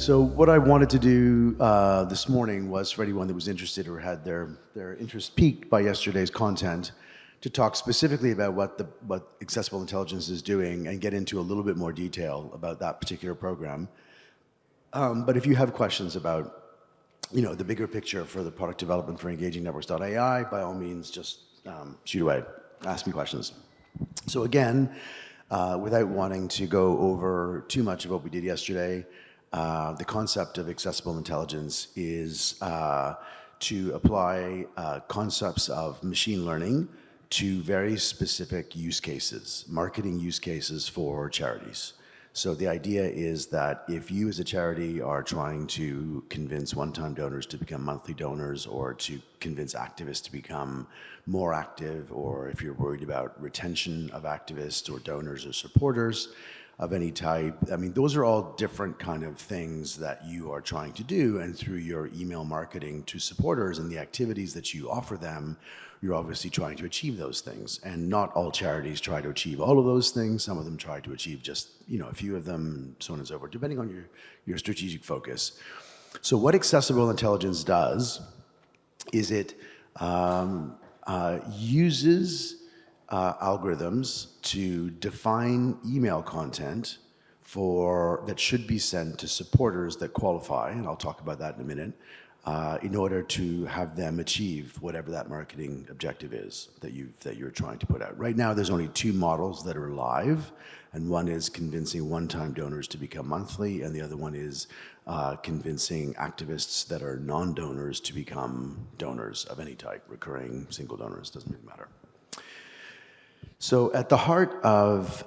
So what I wanted to do this morning was for anyone that was interested or had their interest piqued by yesterday's content to talk specifically about what Accessible Intelligence is doing and get into a little bit more detail about that particular program. But if you have questions about the bigger picture for the product development for Engaging Networks.ai, by all means, just shoot away, ask me questions. So again, without wanting to go over too much of what we did yesterday, the concept of accessible intelligence is to apply concepts of machine learning to very specific use cases, marketing use cases for charities. So the idea is that if you as a charity are trying to convince one-time donors to become monthly donors, or to convince activists to become more active, or if you're worried about retention of activists or donors or supporters of any type, I mean, those are all different kind of things that you are trying to do, and through your email marketing to supporters and the activities that you offer them, you're obviously trying to achieve those things. And not all charities try to achieve all of those things. Some of them try to achieve just a few of them, so on and so forth, depending on your strategic focus. So what accessible intelligence does is it uses algorithms to define email content that should be sent to supporters that qualify, and I'll talk about that in a minute, in order to have them achieve whatever that marketing objective is that you're trying to put out. Right now, there's only two models that are live, and one is convincing one-time donors to become monthly, and the other one is convincing activists that are non-donors to become donors of any type, recurring, single donors, doesn't really matter. So at the heart of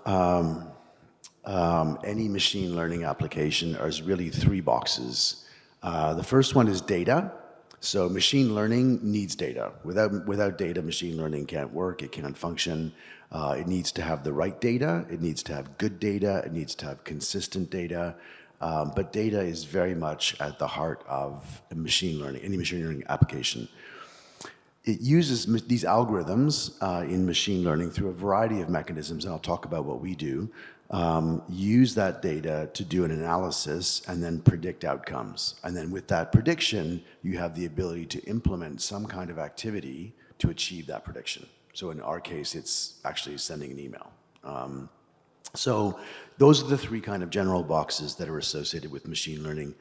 any machine learning application is really three boxes. The first one is data. So machine learning needs data. Without data, machine learning can't work, it can't function. It needs to have the right data, it needs to have good data, it needs to have consistent data. But data is very much at the heart of machine learning, any machine learning application. It uses these algorithms in machine learning through a variety of mechanisms, and I'll talk about what we do, use that data to do an analysis and then predict outcomes. And then with that prediction, you have the ability to implement some kind of activity to achieve that prediction. So in our case, it's actually sending an email. So those are the three kind of general boxes that are associated with machine learning.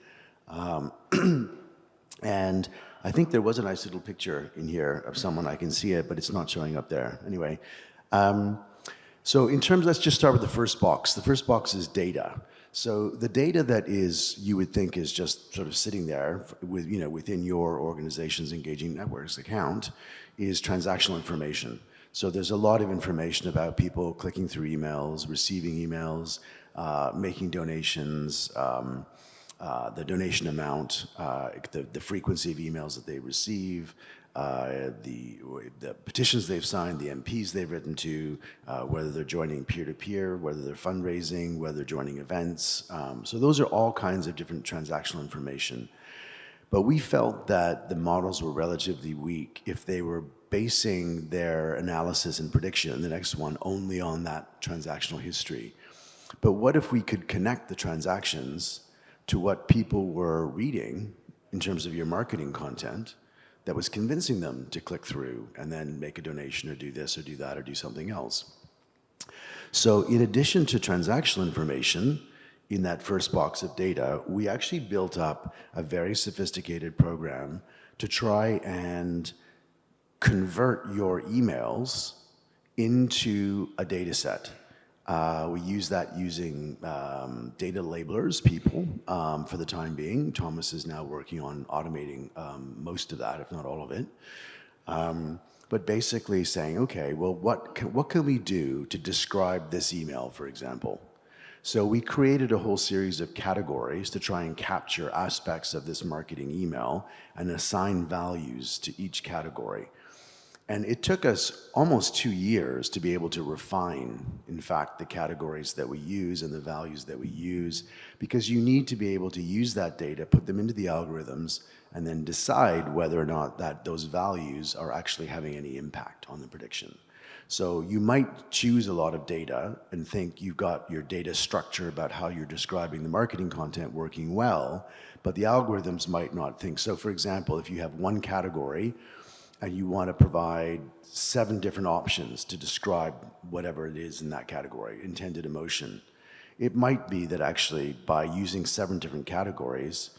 And I think there was a nice little picture in here of someone. I can see it, but it's not showing up there. Anyway, so in terms, let's just start with the first box. The first box is data. So the data that you would think is just sort of sitting there within your organization's Engaging Networks account is transactional information. So there's a lot of information about people clicking through emails, receiving emails, making donations, the donation amount, the frequency of emails that they receive, the petitions they've signed, the MPs they've written to, whether they're joining peer-to-peer, whether they're fundraising, whether they're joining events. So those are all kinds of different transactional information. But we felt that the models were relatively weak if they were basing their analysis and prediction, the next one, only on that transactional history. But what if we could connect the transactions to what people were reading in terms of your marketing content that was convincing them to click through and then make a donation or do this or do that or do something else? So in addition to transactional information in that first box of data, we actually built up a very sophisticated program to try and convert your emails into a data set. We use that using data labelers, people, for the time being. Thomas is now working on automating most of that, if not all of it. But basically saying, okay, well, what can we do to describe this email, for example? So we created a whole series of categories to try and capture aspects of this marketing email and assign values to each category. And it took us almost 2 years to be able to refine, in fact, the categories that we use and the values that we use, because you need to be able to use that data, put them into the algorithms, and then decide whether or not those values are actually having any impact on the prediction. So you might choose a lot of data and think you've got your data structure about how you're describing the marketing content working well, but the algorithms might not think. So for example, if you have one category and you want to provide 7 different options to describe whatever it is in that category, intended emotion, it might be that actually by using 7 different categories,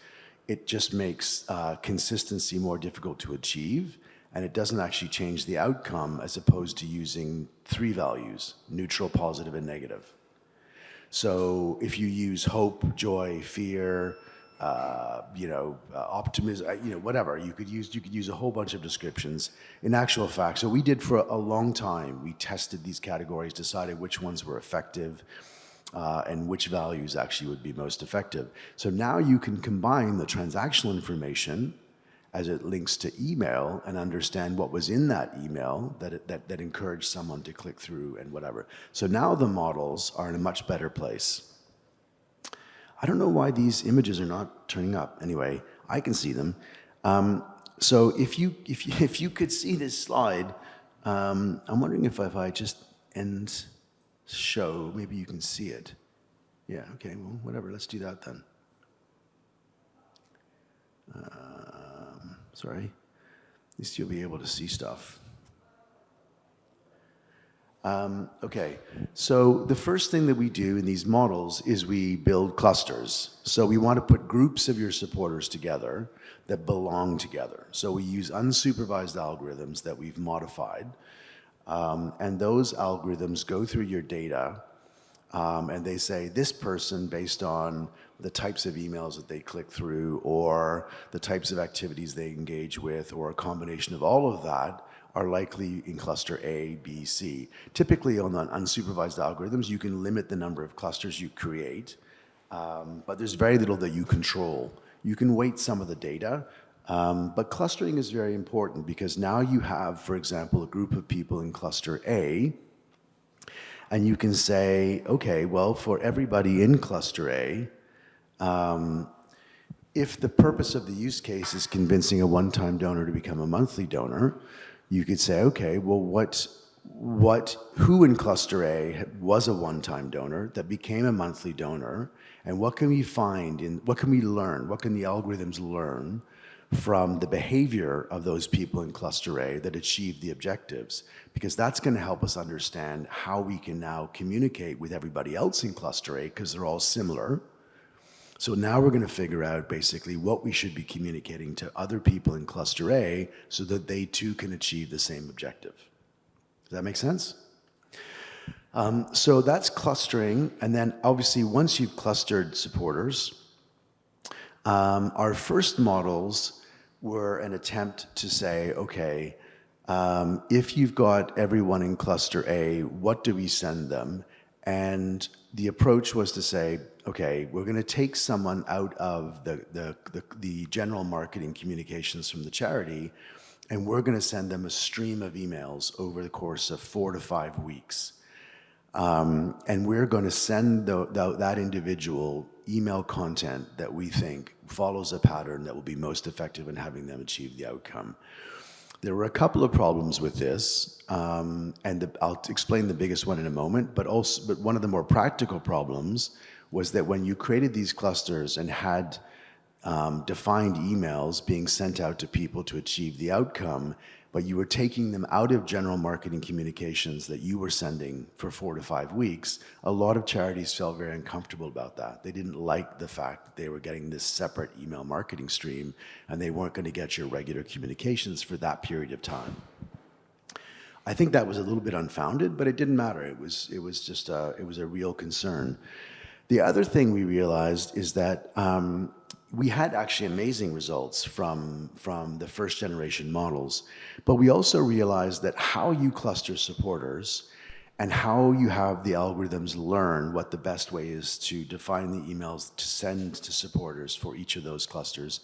it just makes consistency more difficult to achieve, and it doesn't actually change the outcome as opposed to using 3 values, neutral, positive, and negative. So if you use hope, joy, fear, optimism, whatever, you could use a whole bunch of descriptions. In actual fact, so we did for a long time, we tested these categories, decided which ones were effective, and which values actually would be most effective. So now you can combine the transactional information as it links to email and understand what was in that email that encouraged someone to click through and whatever. So now the models are in a much better place. I don't know why these images are not turning up. Anyway, I can see them. So if you could see this slide, I'm wondering if I just end show, maybe you can see it. Yeah, okay, well, whatever, let's do that then. Sorry, at least you'll be able to see stuff. Okay, so the first thing that we do in these models is we build clusters. So we want to put groups of your supporters together that belong together. So we use unsupervised algorithms that we've modified, and those algorithms go through your data, and they say this person, based on the types of emails that they click through or the types of activities they engage with or a combination of all of that, are likely in cluster A, B, C. Typically on unsupervised algorithms, you can limit the number of clusters you create, but there's very little that you control. You can weight some of the data, but clustering is very important because now you have, for example, a group of people in cluster A, and you can say, okay, well, for everybody in cluster A, if the purpose of the use case is convincing a one-time donor to become a monthly donor, you could say, okay, well, who in cluster A was a one-time donor that became a monthly donor, and what can we find what can we learn, what can the algorithms learn from the behavior of those people in cluster A that achieved the objectives? Because that's going to help us understand how we can now communicate with everybody else in cluster A, because they're all similar. So now we're going to figure out basically what we should be communicating to other people in cluster A so that they too can achieve the same objective. Does that make sense? So that's clustering, and then obviously once you've clustered supporters, our first models were an attempt to say, okay, if you've got everyone in cluster A, what do we send them? And the approach was to say, okay, we're going to take someone out of the general marketing communications from the charity, and we're going to send them a stream of emails over the course of 4 to 5 weeks. And we're going to send that individual email content that we think follows a pattern that will be most effective in having them achieve the outcome. There were a couple of problems with this, and I'll explain the biggest one in a moment, but one of the more practical problems was that when you created these clusters and had defined emails being sent out to people to achieve the outcome, but you were taking them out of general marketing communications that you were sending for 4 to 5 weeks, a lot of charities felt very uncomfortable about that. They didn't like the fact that they were getting this separate email marketing stream and they weren't going to get your regular communications for that period of time. I think that was a little bit unfounded, but it didn't matter. It was just it was a real concern. The other thing we realized is that we had actually amazing results from the first generation models, but we also realized that how you cluster supporters and how you have the algorithms learn what the best way is to define the emails to send to supporters for each of those clusters,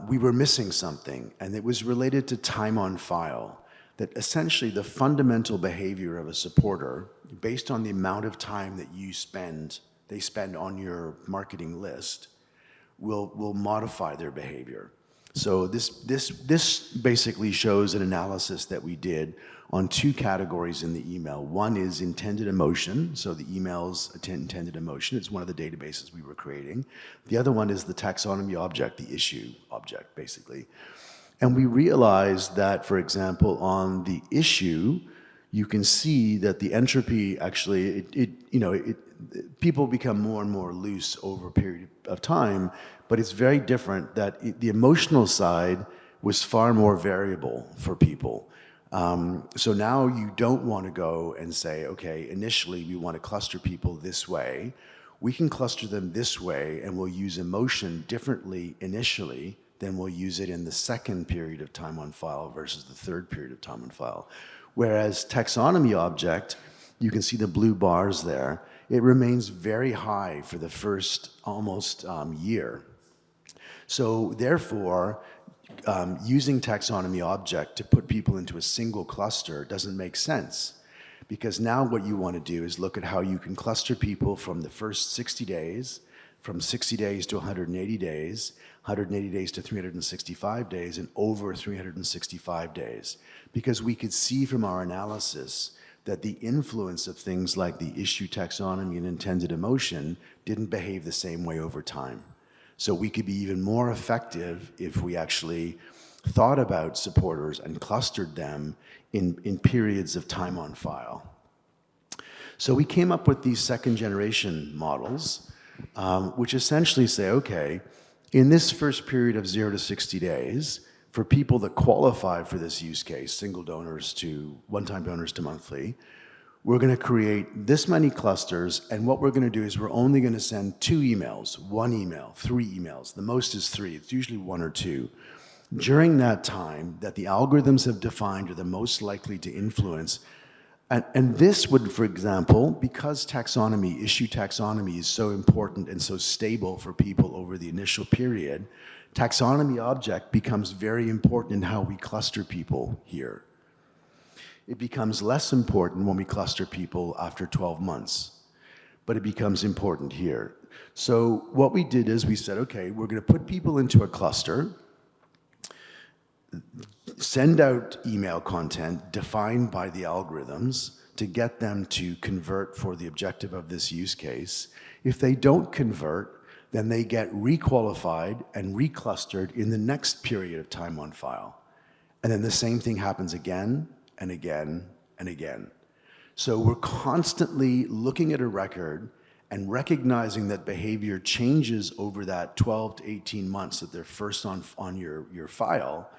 we were missing something, and it was related to time on file. That essentially the fundamental behavior of a supporter, based on the amount of time that they spend on your marketing list, will modify their behavior. So this basically shows an analysis that we did on two categories in the email. One is intended emotion, so the email's intended emotion. It's one of the databases we were creating. The other one is the taxonomy object, the issue object, basically. And we realized that, for example, on the issue, you can see that the entropy actually, people become more and more loose over a period of time, but it's very different that the emotional side was far more variable for people. So now you don't want to go and say, okay, initially we want to cluster people this way. We can cluster them this way and we'll use emotion differently initially than we'll use it in the second period of time on file versus the third period of time on file. Whereas taxonomy object, you can see the blue bars there, it remains very high for the first almost year. So therefore, using taxonomy object to put people into a single cluster doesn't make sense, because now what you want to do is look at how you can cluster people from the first 60 days, from 60 days to 180 days, 180 days to 365 days, and over 365 days. Because we could see from our analysis that the influence of things like the issue taxonomy and intended emotion didn't behave the same way over time. So we could be even more effective if we actually thought about supporters and clustered them in periods of time on file. So we came up with these second generation models, which essentially say, okay, in this first period of 0 to 60 days, for people that qualify for this use case, single donors to one-time donors to monthly, we're going to create this many clusters, and what we're going to do is we're only going to send 2 emails, 1 email, 3 emails. The most is 3. It's usually 1 or 2. During that time that the algorithms have defined are the most likely to influence. And this would, for example, because taxonomy, issue taxonomy is so important and so stable for people over the initial period, taxonomy object becomes very important in how we cluster people here. It becomes less important when we cluster people after 12 months, but it becomes important here. So what we did is we said, okay, we're going to put people into a cluster, send out email content defined by the algorithms to get them to convert for the objective of this use case. If they don't convert, then they get requalified and reclustered in the next period of time on file. And then the same thing happens again and again and again. So we're constantly looking at a record and recognizing that behavior changes over that 12 to 18 months that they're first on your file.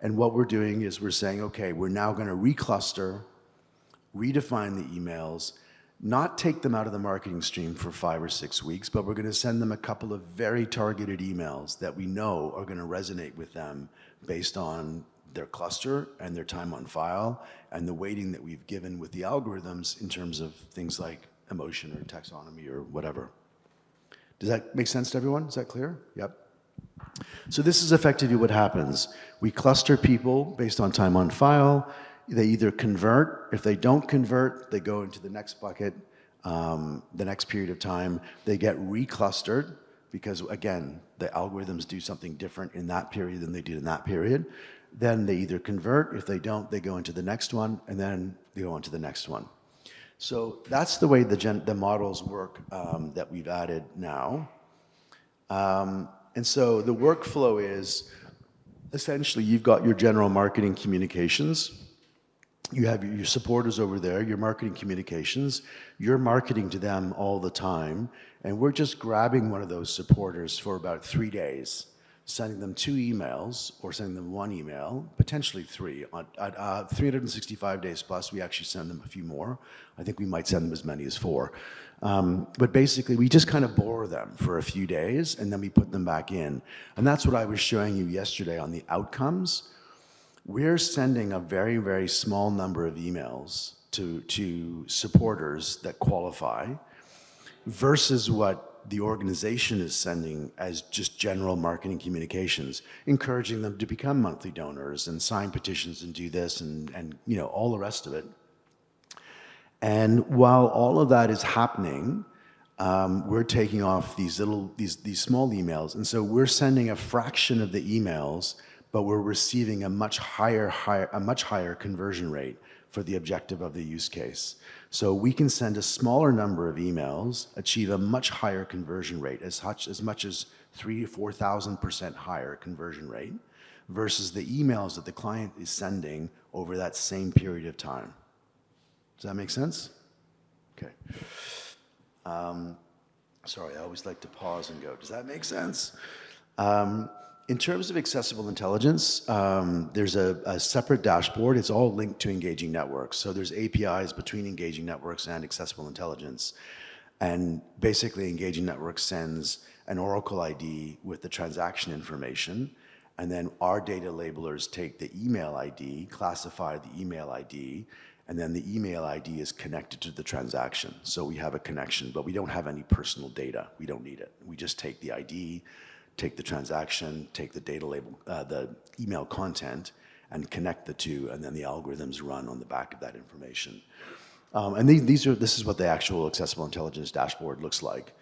And what we're doing is we're saying, okay, we're now going to recluster, redefine the emails, not take them out of the marketing stream for 5 or 6 weeks, but we're going to send them a couple of very targeted emails that we know are going to resonate with them based on their cluster and their time on file and the weighting that we've given with the algorithms in terms of things like emotion or taxonomy or whatever. Does that make sense to everyone? Is that clear? Yep. So this is effectively what happens. We cluster people based on time on file. They either convert. If they don't convert, they go into the next bucket, the next period of time. They get reclustered because, again, the algorithms do something different in that period than they did in that period. Then they either convert. If they don't, they go into the next one, and then they go on to the next one. So that's the way the models work that we've added now. And so the workflow is, essentially, you've got your general marketing communications. You have your supporters over there, your marketing communications. You're marketing to them all the time. And we're just grabbing one of those supporters for about 3 days, sending them 2 emails or sending them 1 email, potentially 3. At 365 days plus, we actually send them a few more. I think we might send them as many as 4. But basically, we just kind of bore them for a few days, and then we put them back in. And that's what I was showing you yesterday on the outcomes. We're sending a very, very small number of emails to supporters that qualify versus what the organization is sending as just general marketing communications, encouraging them to become monthly donors and sign petitions and do this and you know, all the rest of it. And while all of that is happening, we're taking off these small emails, and so we're sending a fraction of the emails, but we're receiving a much higher conversion rate for the objective of the use case. So we can send a smaller number of emails, achieve a much higher conversion rate, as much as 3,000 to 4,000% higher conversion rate, versus the emails that the client is sending over that same period of time. Does that make sense? Okay. Sorry, I always like to pause and go, does that make sense? In terms of accessible intelligence, there's a separate dashboard. It's all linked to engaging networks. So there's APIs between engaging networks and accessible intelligence. And basically, engaging networks sends an Oracle ID with the transaction information. And then our data labelers take the email ID, classify the email ID, and then the email ID is connected to the transaction. So we have a connection, but we don't have any personal data. We don't need it. We just take the ID, take the transaction, take the data label, the email content, and connect the two, and then the algorithms run on the back of that information. And this is what the actual accessible intelligence dashboard looks like.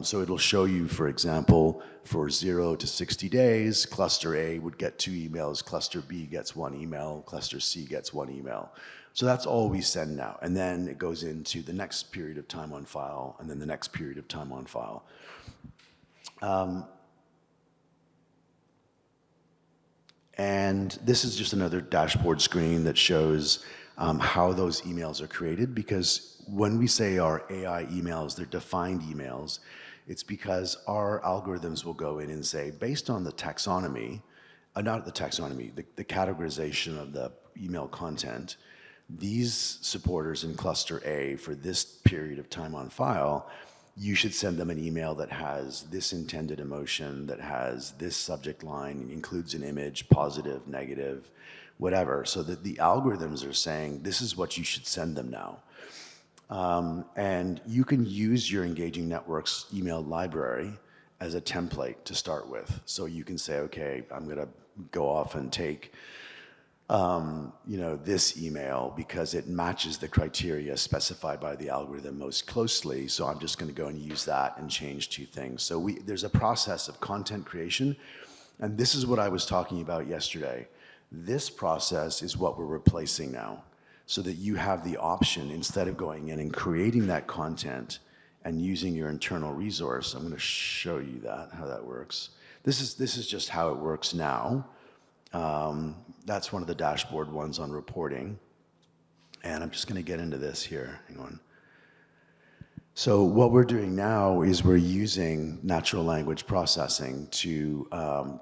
So it'll show you, for example, for 0 to 60 days, cluster A would get 2 emails, cluster B gets 1 email, cluster C gets 1 email. So that's all we send now. And then it goes into the next period of time on file, and then the next period of time on file. And this is just another dashboard screen that shows how those emails are created, because when we say our AI emails, they're defined emails, it's because our algorithms will go in and say, based on the taxonomy, not the taxonomy, the categorization of the email content, these supporters in cluster A for this period of time on file, you should send them an email that has this intended emotion, that has this subject line, includes an image, positive, negative, whatever, so that the algorithms are saying, this is what you should send them now. And you can use your Engaging Networks email library as a template to start with. So you can say, okay, I'm going to go off and take this email because it matches the criteria specified by the algorithm most closely. So I'm just going to go and use that and change 2 things. So there's a process of content creation. And this is what I was talking about yesterday. This process is what we're replacing now, so that you have the option, instead of going in and creating that content and using your internal resource. I'm going to show you how that works. This is just how it works now. That's one of the dashboard ones on reporting. And I'm just going to get into this here. Hang on. So what we're doing now is we're using natural language processing to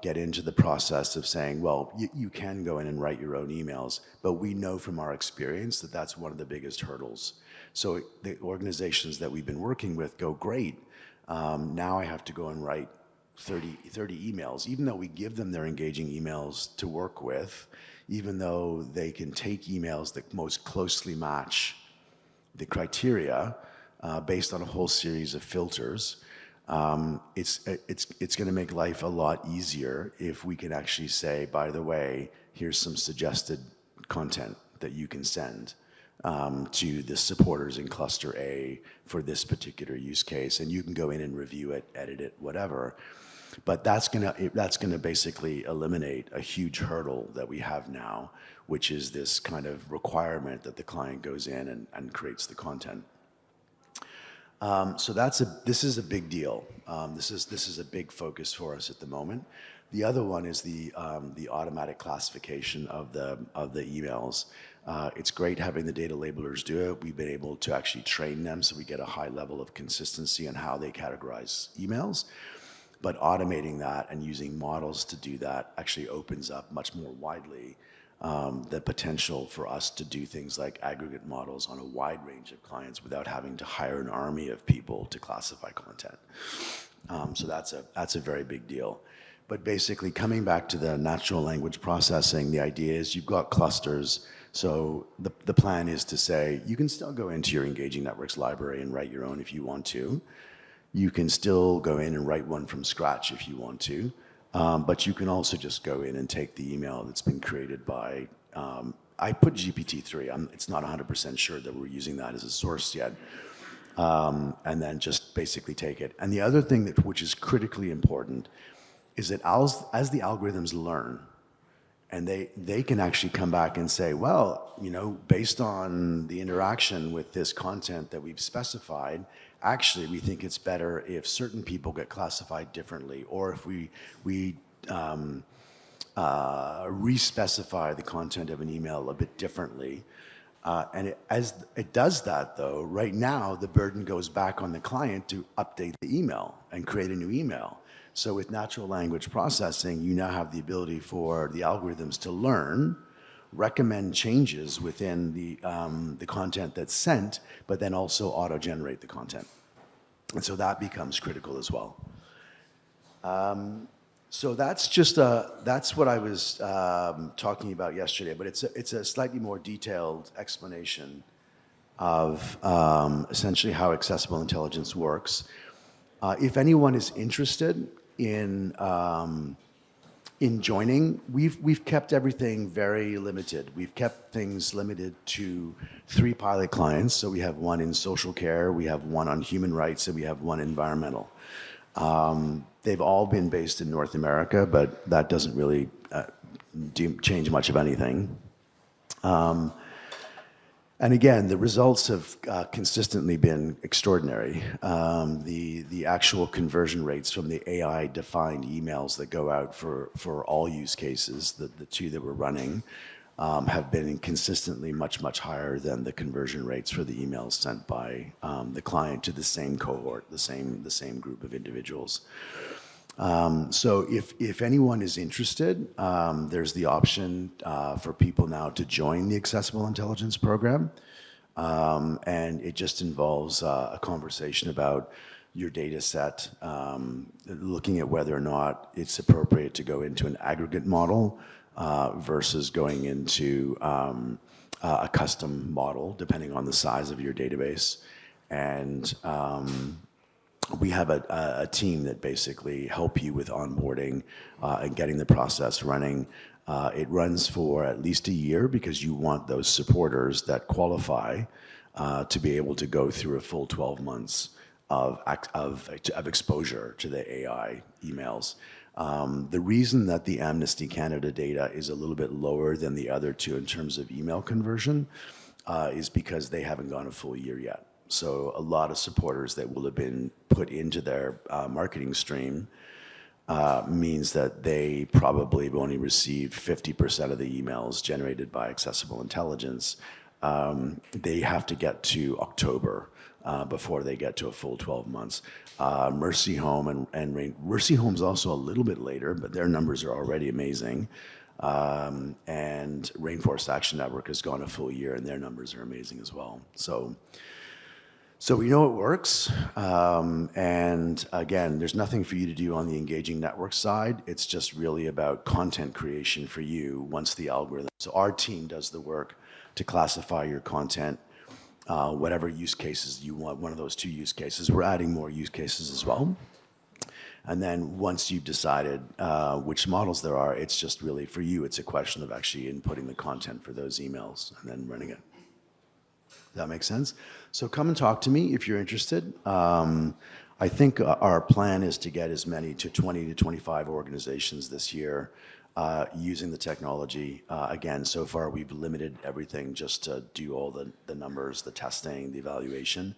get into the process of saying, well, you can go in and write your own emails, but we know from our experience that that's one of the biggest hurdles. So the organizations that we've been working with go, great, now I have to go and write 30 emails, even though we give them their engaging emails to work with, even though they can take emails that most closely match the criteria based on a whole series of filters. It's going to make life a lot easier if we can actually say, by the way, here's some suggested content that you can send to the supporters in cluster A for this particular use case, and you can go in and review it, edit it, whatever. But that's gonna basically eliminate a huge hurdle that we have now, which is this kind of requirement that the client goes in and creates the content. So this is a big deal. This is a big focus for us at the moment. The other one is the automatic classification of the emails. It's great having the data labelers do it. We've been able to actually train them so we get a high level of consistency on how they categorize emails. But automating that and using models to do that actually opens up much more widely the potential for us to do things like aggregate models on a wide range of clients without having to hire an army of people to classify content. So that's a very big deal. But basically, coming back to the natural language processing, the idea is you've got clusters. So the plan is to say, you can still go into your Engaging Networks library and write your own if you want to. You can still go in and write one from scratch if you want to. But you can also just go in and take the email that's been created by, I put GPT-3. It's not 100% sure that we're using that as a source yet. and then just basically take it. And the other thing which is critically important is that as the algorithms learn, and they can actually come back and say, well, based on the interaction with this content that we've specified, actually we think it's better if certain people get classified differently, or if we re-specify the content of an email a bit differently. As it does that, though, right now the burden goes back on the client to update the email and create a new email. So with natural language processing, you now have the ability for the algorithms to learn, recommend changes within the content that's sent, but then also auto-generate the content. And so that becomes critical as well. So that's what I was talking about yesterday, but it's a slightly more detailed explanation of essentially how accessible intelligence works. If anyone is interested in joining, we've kept everything very limited. We've kept things limited to 3 pilot clients. So we have one in social care, we have one on human rights, and we have one environmental. They've all been based in North America, but that doesn't really change much of anything. And again, the results have consistently been extraordinary. The actual conversion rates from the AI-defined emails that go out for all use cases, the 2 that we're running, have been consistently much, much higher than the conversion rates for the emails sent by the client to the same cohort, the same group of individuals. So if anyone is interested, there's the option for people now to join the Accessible Intelligence Program. And it just involves a conversation about your data set, looking at whether or not it's appropriate to go into an aggregate model versus going into a custom model, depending on the size of your database. And we have a team that basically help you with onboarding and getting the process running. It runs for at least a year because you want those supporters that qualify to be able to go through a full 12 months of exposure to the AI emails. The reason that the Amnesty Canada data is a little bit lower than the other 2 in terms of email conversion is because they haven't gone a full year yet. So a lot of supporters that will have been put into their marketing stream means that they probably have only received 50% of the emails generated by Accessible Intelligence. They have to get to October before they get to a full 12 months. Mercy Home and Mercy Home's also a little bit later, but their numbers are already amazing. And Rainforest Action Network has gone a full year, and their numbers are amazing as well. So we know it works, and again, there's nothing for you to do on the engaging network side. It's just really about content creation for you once the algorithm. So our team does the work to classify your content, whatever use cases you want, one of those 2 use cases. We're adding more use cases as well. And then once you've decided which models there are, it's just really for you, it's a question of actually inputting the content for those emails and then running it. Does that make sense? So come and talk to me if you're interested. I think our plan is to get as many to 20 to 25 organizations this year using the technology. Again, so far we've limited everything just to do all the numbers, the testing, the evaluation.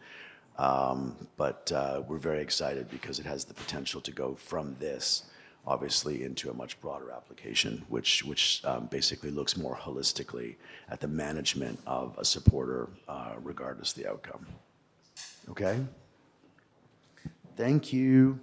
But we're very excited because it has the potential to go from this obviously into a much broader application, which basically looks more holistically at the management of a supporter, regardless of the outcome. Okay? Thank you.